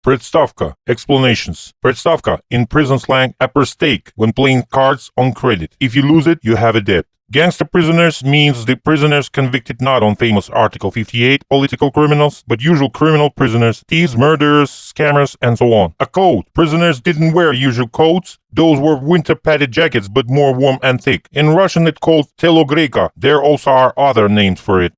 Predstavka. Explanations. Predstavka, in prison slang, upper stake, when playing cards on credit. If you lose it, you have a debt. Gangster prisoners means the prisoners convicted not on famous Article 58 political criminals, but usual criminal prisoners, thieves, murderers, scammers, and so on. A coat. Prisoners didn't wear usual coats. Those were winter padded jackets, but more warm and thick. In Russian it's called telogreka. There also are other names for it.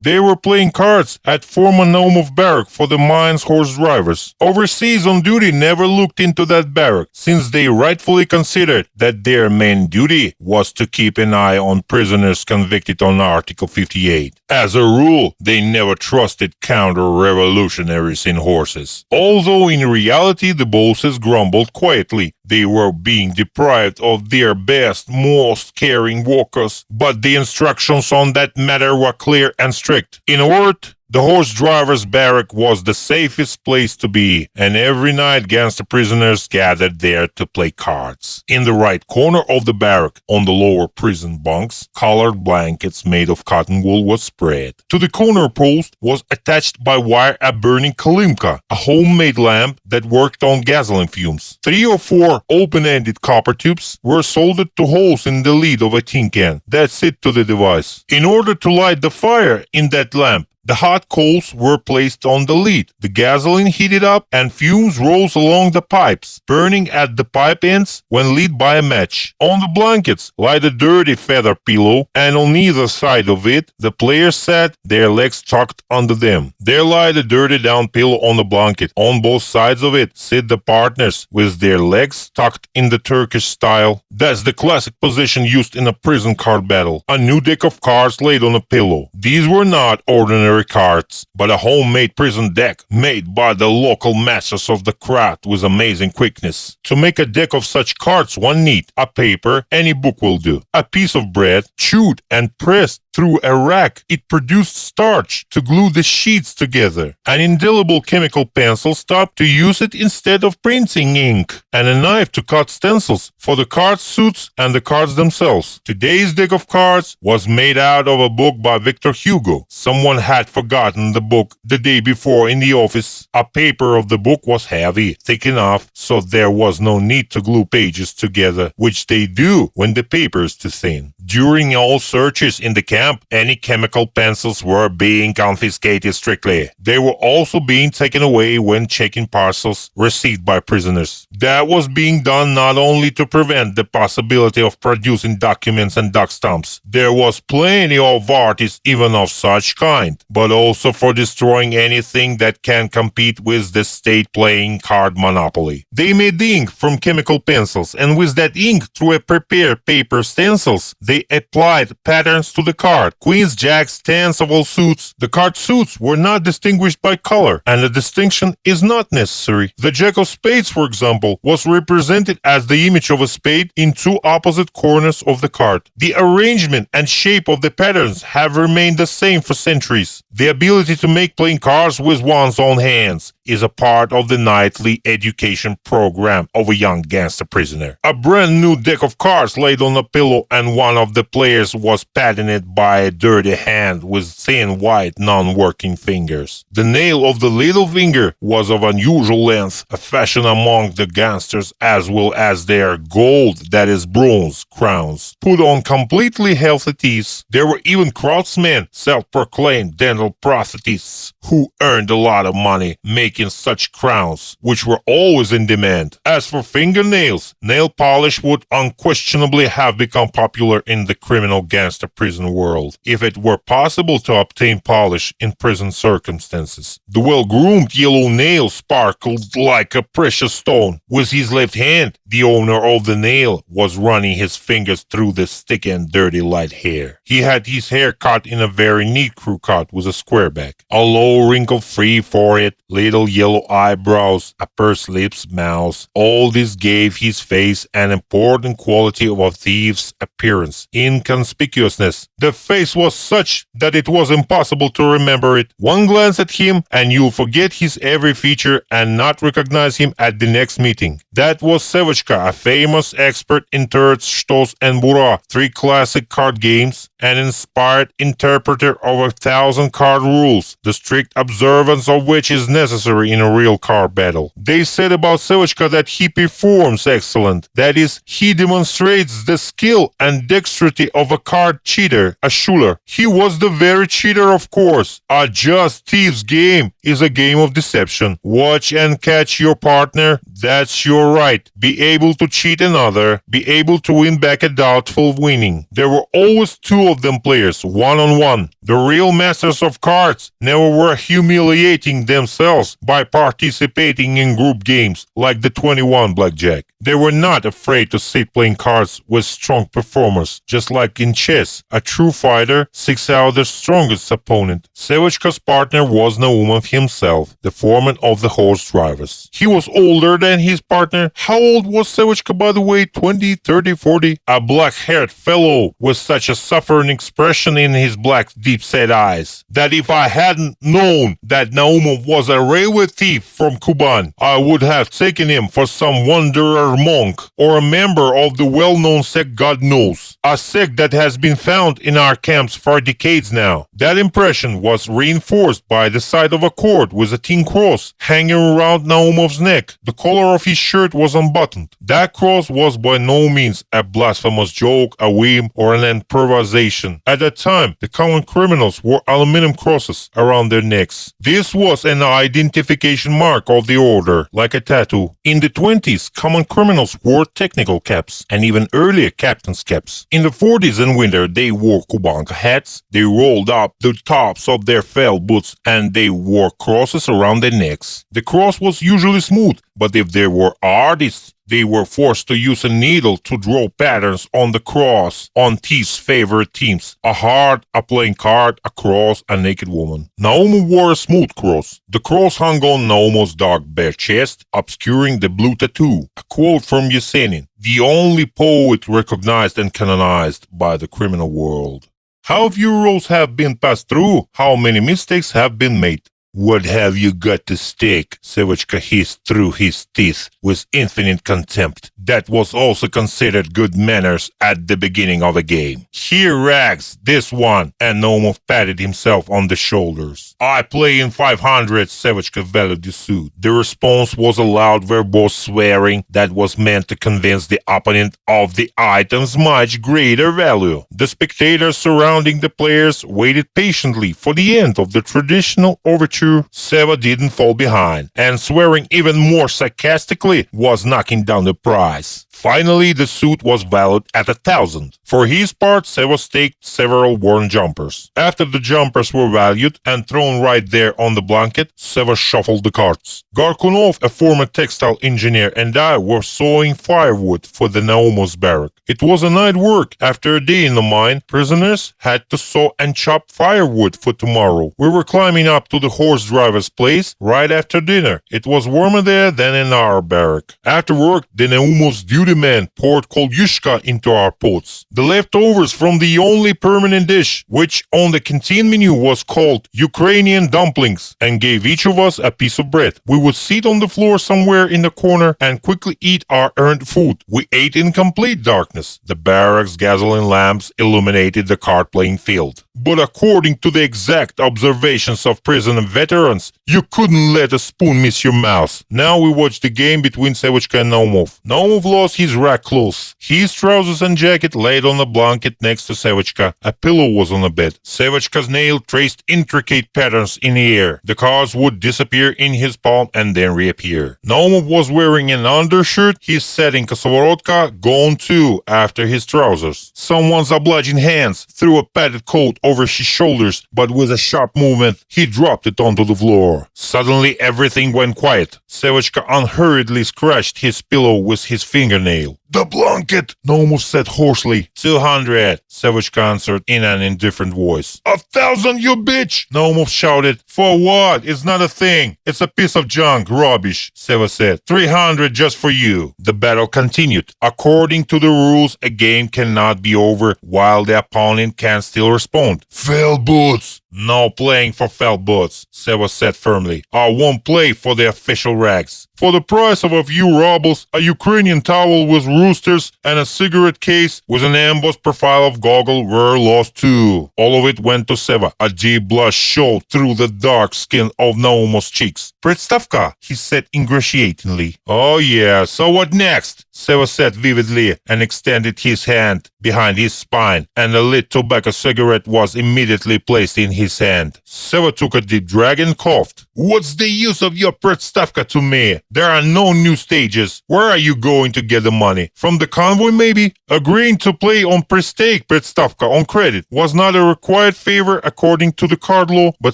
They were playing cards at former Naumov barrack for the mines horse drivers. Overseas on duty never looked into that barrack, since they rightfully considered that their main duty was to keep an eye on prisoners convicted on Article 58. As a rule, they never trusted counter-revolutionaries in horses. Although in reality the bosses grumbled quietly. They were being deprived of their best, most caring workers, but the instructions on that matter were clear and strict. In a word, the horse driver's barrack was the safest place to be, and every night gangster prisoners gathered there to play cards. In the right corner of the barrack, on the lower prison bunks, colored blankets made of cotton wool was spread. To the corner post was attached by wire a burning kalimka, a homemade lamp that worked on gasoline fumes. 3 or 4 open-ended copper tubes were soldered to holes in the lid of a tin can. That's it to the device. In order to light the fire in that lamp, the hot coals were placed on the lid, the gasoline heated up, and fumes rose along the pipes, burning at the pipe ends when lit by a match. On the blankets lay a dirty feather pillow, and on either side of it the players sat, their legs tucked under them. There lay the dirty down pillow on the blanket. On both sides of it sit the partners, with their legs tucked in the Turkish style. That's the classic position used in a prison card battle. A new deck of cards laid on a pillow. These were not ordinary cards, but a homemade prison deck made by the local masters of the craft with amazing quickness. To make a deck of such cards one need a paper, any book will do, a piece of bread, chewed and pressed through a rack. It produced starch to glue the sheets together, an indelible chemical pencil stop to use it instead of printing ink, and a knife to cut stencils for the card suits and the cards themselves. Today's deck of cards was made out of a book by Victor Hugo. Someone had forgotten the book the day before in the office. A paper of the book was heavy, thick enough, so there was no need to glue pages together, which they do when the paper is too thin. During all searches in the camp, any chemical pencils were being confiscated strictly. They were also being taken away when checking parcels received by prisoners. That was being done not only to prevent the possibility of producing documents and doc stamps. There was plenty of artists even of such kind, but also for destroying anything that can compete with the state playing card monopoly. They made ink from chemical pencils, and with that ink, through a prepared paper stencils, they applied patterns to the card. Queens, jacks, tens of all suits. The card suits were not distinguished by color, and a distinction is not necessary. The jack of spades, for example, was represented as the image of a spade in 2 opposite corners of the card. The arrangement and shape of the patterns have remained the same for centuries. The ability to make playing cards with one's own hands is a part of the nightly education program of a young gangster prisoner. A brand new deck of cards laid on a pillow, and one of the players was patting it by a dirty hand with thin white non-working fingers. The nail of the little finger was of unusual length, a fashion among the gangsters, as well as their gold, that is bronze, crowns, put on completely healthy teeth. There were even craftsmen, self-proclaimed dental prosthetists, who earned a lot of money making such crowns, which were always in demand. As for fingernails, nail polish would unquestionably have become popular in the criminal gangster prison world, if it were possible to obtain polish in prison circumstances. The well-groomed yellow nail sparkled like a precious stone. With his left hand, the owner of the nail was running his fingers through the sticky and dirty light hair. He had his hair cut in a very neat crew cut with a square back, a low wrinkle-free forehead, little yellow eyebrows, a pursed lips, mouth. All this gave his face an important quality of a thief's appearance, inconspicuousness. The face was such that it was impossible to remember it. One glance at him and you'll forget his every feature and not recognize him at the next meeting. That was Sevachka, a famous expert in turrets, shtos, and bura, 3 classic card games, an inspired interpreter of 1,000 card rules, the strict observance of which is necessary necessary in a real card battle. They said about Sevachka that he performs excellent. That is, he demonstrates the skill and dexterity of a card cheater, a schuler. He was the very cheater, of course. A just thief's game is a game of deception. Watch and catch your partner. That's your right. Be able to cheat another. Be able to win back a doubtful winning. There were always two of them players, one-on-one. The real masters of cards never were humiliating themselves by participating in group games like the 21 blackjack. They were not afraid to sit playing cards with strong performers. Just like in chess, a true fighter seeks out the strongest opponent. Sevachka's partner was Naumov himself, the foreman of the horse drivers. He was older than his partner. How old was Sevachka, by the way? 20, 30, 40? A black-haired fellow with such a suffering expression in his black, deep-set eyes that if I hadn't known that Naumov was a railway thief from Kuban, I would have taken him for some wanderer monk or a member of the well-known sect God knows, a sect that has been found in our camps for decades now. That impression was reinforced by the sight of a cord with a tin cross hanging around Naumov's neck. The collar of his shirt was unbuttoned. That cross was by no means a blasphemous joke, a whim, or an improvisation. At that time, the common criminals wore aluminum crosses around their necks. This was an identification mark of the order, like a tattoo. In the 20s, common criminals wore technical caps, and even earlier captain's caps. In the 40s and winter, they wore kubanka hats, they rolled up the tops of their felt boots, and they wore crosses around their necks. The cross was usually smooth, but if there were artists, they were forced to use a needle to draw patterns on the cross on thieves' favorite themes: a heart, a playing card, a cross, a naked woman. Naumov wore a smooth cross. The cross hung on Naumov's dark bare chest, obscuring the blue tattoo. A quote from Yesenin, the only poet recognized and canonized by the criminal world. How few rules have been passed through, how many mistakes have been made. What have you got to stake? Sevachka hissed through his teeth with infinite contempt. That was also considered good manners at the beginning of a game. Here, Rags, this one, and Naumov patted himself on the shoulders. I play in 500, Sevachka valued the suit. The response was a loud verbose swearing that was meant to convince the opponent of the item's much greater value. The spectators surrounding the players waited patiently for the end of the traditional overture. Seva didn't fall behind, and swearing even more sarcastically was knocking down the price. Finally, the suit was valued at 1,000. For his part, Seva staked several worn jumpers. After the jumpers were valued and thrown right there on the blanket, Seva shuffled the cards. Garkunov, a former textile engineer, and I were sawing firewood for the Naumov's barrack. It was a night work. After a day in the mine, prisoners had to saw and chop firewood for tomorrow. We were climbing up to the horse driver's place right after dinner. It was warmer there than in our barrack. After work, the Naumov's duty man poured kolyushka into our pots. The leftovers from the only permanent dish, which on the canteen menu was called Ukrainian dumplings, and gave each of us a piece of bread. We would sit on the floor somewhere in the corner and quickly eat our earned food. We ate in complete darkness. The barrack's gasoline lamps illuminated the card-playing field. But according to the exact observations of prison veterans, you couldn't let a spoon miss your mouth. Now we watched the game between Sevachka and Naumov. Naumov lost his rack clothes. His trousers and jacket laid on a blanket next to Sevachka. A pillow was on the bed. Sevachka's nail traced intricate patterns in the air. The cards would disappear in his palm and then reappear. Naumov was wearing an undershirt, his setting kosovorodka gone too after his trousers. Someone's obliging hands threw a padded coat over his shoulders, but with a sharp movement, he dropped it onto the floor. Suddenly, everything went quiet. Sevachka unhurriedly scratched his pillow with his fingernail. "The blanket," Naumov said hoarsely. 200, Sevachka answered in an indifferent voice. 1,000, you bitch, Naumov shouted. For what? It's not a thing. It's a piece of junk, rubbish, Seva said. 300 just for you. The battle continued. According to the rules, a game cannot be over while the opponent can still respond. Fell boots, No playing for felt boots, Seva said firmly. I won't play for the official rags. For the price of a few rubles, a Ukrainian towel with roosters, and a cigarette case with an embossed profile of Gogol were lost too. All of it went to Seva. A deep blush showed through the dark skin of Naumos' cheeks. Predstavka, he said ingratiatingly. Oh yeah, so what next? Seva said vividly and extended his hand behind his spine, and a lit tobacco cigarette was immediately placed in his hand. Seva took a deep drag and coughed. What's the use of your Predstavka to me? There are no new stages. Where are you going to get the money? From the convoy, maybe? Agreeing to play on prestake Predstavka on credit was not a required favor according to the card law, but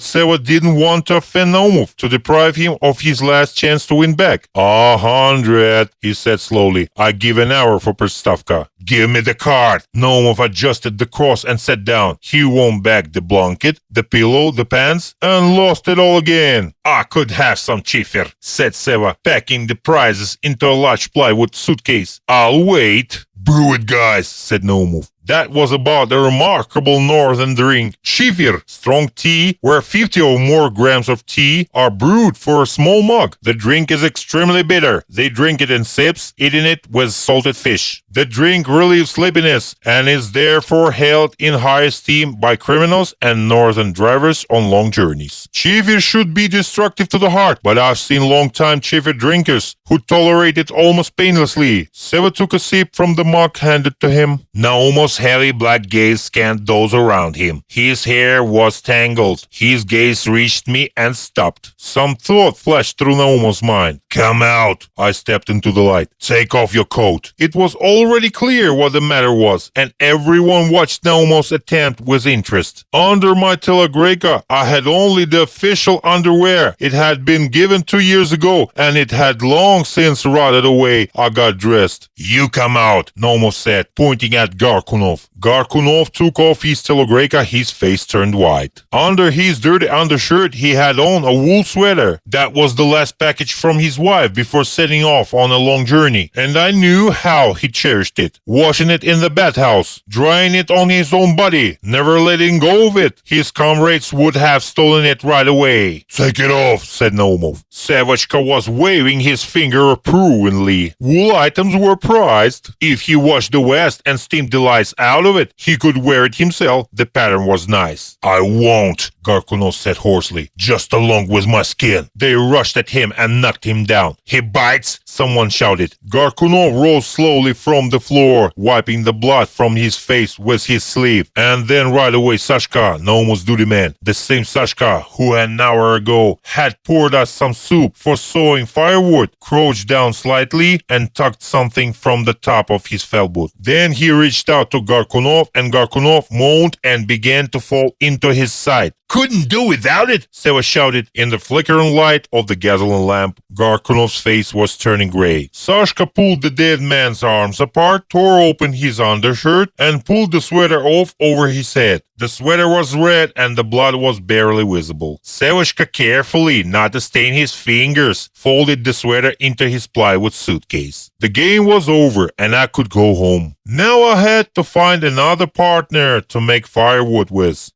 Seva didn't want to offend Naumov, to deprive him of his last chance to win back. 100, he said slowly. I give an hour for Predstavka. Give me the card. Naumov adjusted the cross and sat down. He won back the blanket, the pillow, the pants, and lost it all again. I could have some chifer, said Seva, packing the prizes into a large plywood suitcase. I'll wait. Brew it, guys, said Naumov. That was about a remarkable northern drink, chifir, strong tea, where 50 or more grams of tea are brewed for a small mug. The drink is extremely bitter. They drink it in sips, eating it with salted fish. The drink relieves sleepiness and is therefore held in high esteem by criminals and northern drivers on long journeys. Chifir should be destructive to the heart, but I've seen long-time chifir drinkers who tolerate it almost painlessly. Seva took a sip from the mug handed to him. Naumos' heavy black gaze scanned those around him. His hair was tangled. His gaze reached me and stopped. Some thought flashed through Naumos' mind. Come out. I stepped into the light. Take off your coat. It was already clear what the matter was, and everyone watched Naumos' attempt with interest. Under my telegreka, I had only the official underwear. It had been given 2 years ago, and it had long since rotted away. I got dressed. You come out, Naumos said, pointing at Garkunov. Garkunov took off his telegreka. His face turned white. Under his dirty undershirt, he had on a wool sweater. That was the last package from his wife before setting off on a long journey, and I knew how he cherished it. Washing it in the bathhouse, drying it on his own body, never letting go of it. His comrades would have stolen it right away. Take it off, said Naumov. Savachka was waving his finger approvingly. Wool items were prized. If he washed the vest and steamed the lice out of it, he could wear it himself. The pattern was nice. I won't, Garkunov said hoarsely, just along with my skin. They rushed at him and knocked him down. He bites, someone shouted. Garkunov rose slowly from the floor, wiping the blood from his face with his sleeve. And then right away Sashka, Naumos' duty man, the same Sashka who an hour ago had poured us some soup for sawing firewood, crouched down slightly and tucked something from the top of his felt boot. Then he reached out to Garkunov, and Garkunov moaned and began to fall into his side. Couldn't do without it, Seva shouted. In the flickering light of the gasoline lamp, Garkunov's face was turning gray. Sashka pulled the dead man's arms apart, tore open his undershirt, and pulled the sweater off over his head. The sweater was red and the blood was barely visible. Sevashka carefully, not to stain his fingers, folded the sweater into his plywood suitcase. The game was over and I could go home. Now I had to find another partner to make firewood with.